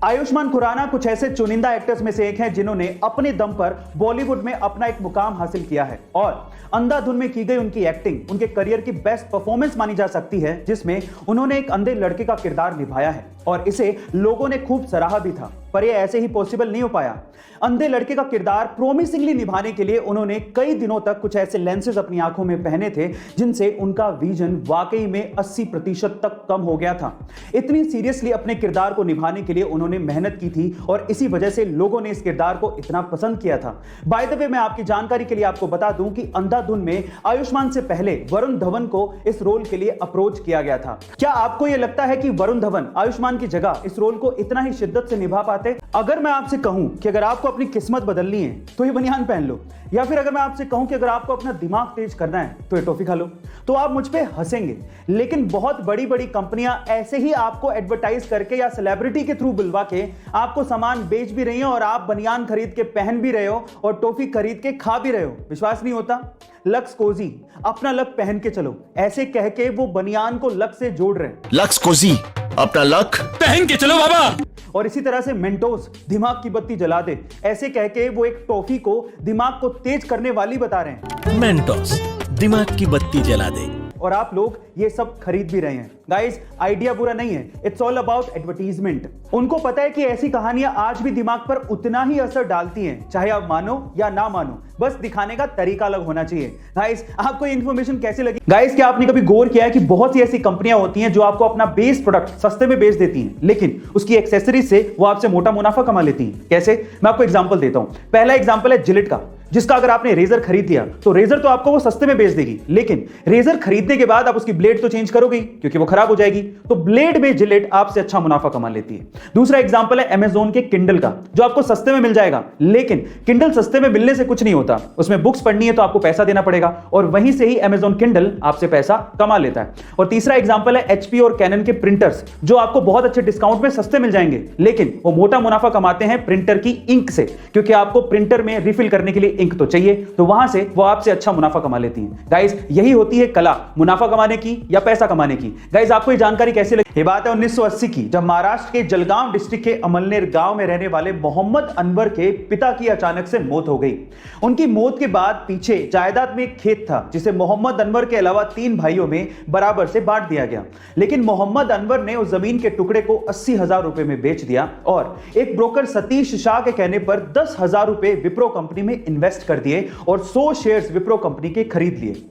आयुष्मान खुराना कुछ ऐसे चुनिंदा एक्टर्स में से एक हैं जिन्होंने अपने दम पर बॉलीवुड में अपना एक मुकाम हासिल किया है और अंधाधुन में की गई उनकी एक्टिंग उनके करियर की बेस्ट परफॉर्मेंस मानी जा सकती है, जिसमें उन्होंने एक अंधे लड़के का किरदार निभाया है और इसे लोगों ने खूब सराहा भी था। पर यह ऐसे ही पॉसिबल नहीं हो पाया। अंधे लड़के का किरदार प्रोमिसिंगली निभाने के लिए उन्होंने कई दिनों तक कुछ ऐसे लेंसेज अपनी आंखों में पहने थे जिनसे उनका विजन वाकई में 80% तक कम हो गया था। इतनी सीरियसली अपने किरदार को निभाने के लिए उन्होंने मेहनत की थी और इसी वजह से लोगों ने इस किरदार को इतना पसंद किया था। बाय द वे, मैं आपकी जानकारी के लिए आपको बता दूं कि अंधाधुन में आयुष्मान से पहले वरुण धवन को इस रोल के लिए अप्रोच किया गया था। क्या आपको यह लगता है कि वरुण धवन आयुष्मान की जगह इस रोल को इतना ही शिद्दत से निभा पाते? अगर मैं आपसे कहूं कि अगर आपको अपनी किस्मत बदलनी है तो ये बनियान पहन लो, या फिर अगर मैं आपसे कहूं कि अगर आपको अपना दिमाग तेज करना है तो ये टॉफी खा लो, तो आप मुझ पे हंसेंगे। लेकिन बहुत बड़ी बड़ी कंपनियां ऐसे ही आपको एडवर्टाइज करके या सेलिब्रिटी के थ्रू बुलवा के आपको सामान बेच भी रही हो और आप बनियान खरीद के पहन भी रहे हो और टॉफी खरीद के खा भी रहे हो। विश्वास नहीं होता? लक्स कोजी, अपना लक पहन के चलो, ऐसे कह के वो बनियान को लक से जोड़ रहे हैं। लक्स कोजी, अपना लक पहन के चलो बाबा। और इसी तरह से मेंटोस, दिमाग की बत्ती जला दे, ऐसे कह के वो एक टॉफी को दिमाग को तेज करने वाली बता रहे हैं। मेंटोस, दिमाग की बत्ती जला दे। और आप लोग ये सब खरीद भी रहे हैं। गाइस, आइडिया बुरा नहीं है, इट्स ऑल अबाउट एडवर्टीजमेंट। उनको पता है कि ऐसी कहानियां आज भी दिमाग पर उतना ही असर डालती हैं, चाहे आप मानो या ना मानो, बस दिखाने का तरीका अलग होना चाहिए। गाइस, आपको इन्फॉर्मेशन कैसी लगी? गाइस, क्या आपने कभी गौर किया है कि बहुत सी ऐसी कंपनियां होती हैं जो आपको अपना बेस प्रोडक्ट सस्ते में बेच देती हैं, लेकिन उसकी एक्सेसरीज से वो आपसे मोटा मुनाफा कमा लेती हैं? कैसे? मैं आपको एग्जांपल देता हूं। पहला एग्जांपल है जिलेट का, जिसका अगर आपने रेजर खरीद लिया तो रेजर तो आपको वो सस्ते में बेच देगी, लेकिन रेजर खरीदने के बाद आप उसकी ब्लेड तो चेंज करोगे क्योंकि वो खराब हो जाएगी, तो ब्लेड में जिलेट आपसे अच्छा मुनाफा कमा लेती है। दूसरा एग्जांपल है अमेज़न के किंडल का, जो आपको सस्ते में मिल जाएगा, लेकिन किंडल सस्ते में मिलने से कुछ नहीं होता, उसमें बुक्स पढ़नी है तो आपको पैसा देना पड़ेगा और वहीं से ही अमेज़न किंडल आपसे पैसा कमा लेता है। और तीसरा एग्जांपल है एचपी और कैनन के प्रिंटर्स, जो आपको बहुत अच्छे डिस्काउंट में सस्ते मिल जाएंगे, लेकिन वो मोटा मुनाफा कमाते हैं प्रिंटर की इंक से, क्योंकि आपको प्रिंटर में रिफिल करने के लिए इंक तो चाहिए, तो वहां से वो आपसे अच्छा मुनाफा कमा लेती हैं। गाइस, यही होती है कला, मुनाफा कमाने की या पैसा कमाने की। गाइस, आपको ये जानकारी कैसी लगी? ये बात है 1980 की, जब महाराष्ट्र के जलगांव डिस्ट्रिक्ट के अमलनेर गांव में रहने वाले मोहम्मद अनवर के पिता की अचानक से मौत हो गई। उनकी मौत के बाद पीछे जायदाद में एक खेत था जिसे मोहम्मद अनवर के अलावा 3 भाइयों में बराबर से बांट दिया गया, लेकिन मोहम्मद अनवर ने उस जमीन के टुकड़े को 80,000 रुपए में बेच दिया और एक ब्रोकर सतीश शाह के कहने पर 10,000 रुपए विप्रो कंपनी में इन्वेस्ट कर दिए और 100 शेयर्स विप्रो कंपनी के खरीद लिए।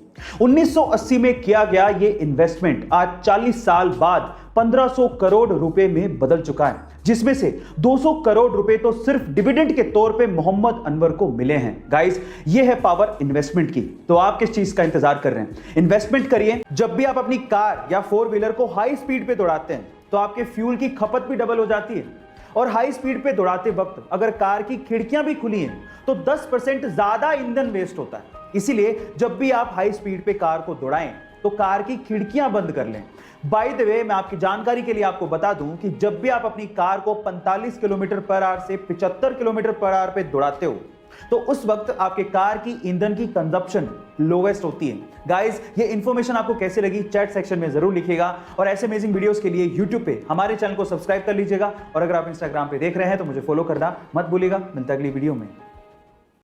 1980 में किया गया यह इन्वेस्टमेंट आज 40 साल बाद 1500 करोड़ रुपए में बदल चुका है, जिसमें से 200 करोड़ रुपए तो सिर्फ डिविडेंड के तौर पे मोहम्मद अनवर को मिले हैं। गाइस, ये है पावर इन्वेस्टमेंट की। तो आप किस चीज का इंतजार कर रहे हैं? इन्वेस्टमेंट करिए। जब भी आप अपनी कार या 4 व्हीलर को हाई स्पीड पे दौड़ाते हैं तो आपके फ्यूल की खपत भी डबल हो जाती है, और हाई स्पीड पे दौड़ाते वक्त अगर कार की खिड़कियां भी खुली हैं तो 10% ज्यादा ईंधन वेस्ट होता है। इसीलिए जब भी आप हाई स्पीड पे कार को दौड़ाएं तो कार की खिड़कियां बंद कर लें। बाय द वे, मैं आपकी जानकारी के लिए आपको बता दूं कि जब भी आप अपनी कार को 45 किलोमीटर पर आवर से 75 किलोमीटर पर आवर पे दौड़ाते हो तो उस वक्त आपके कार की ईंधन की कंजप्शन लोवेस्ट होती है। गाइस, ये इंफॉर्मेशन आपको कैसे लगी चैट सेक्शन में जरूर लिखिएगा और ऐसे अमेजिंग वीडियोस के लिए यूट्यूब पे हमारे चैनल को सब्सक्राइब कर लीजिएगा और अगर आप इंस्टाग्राम पे देख रहे हैं तो मुझे फॉलो करना मत भूलिएगा। मिलता है अगली वीडियो में।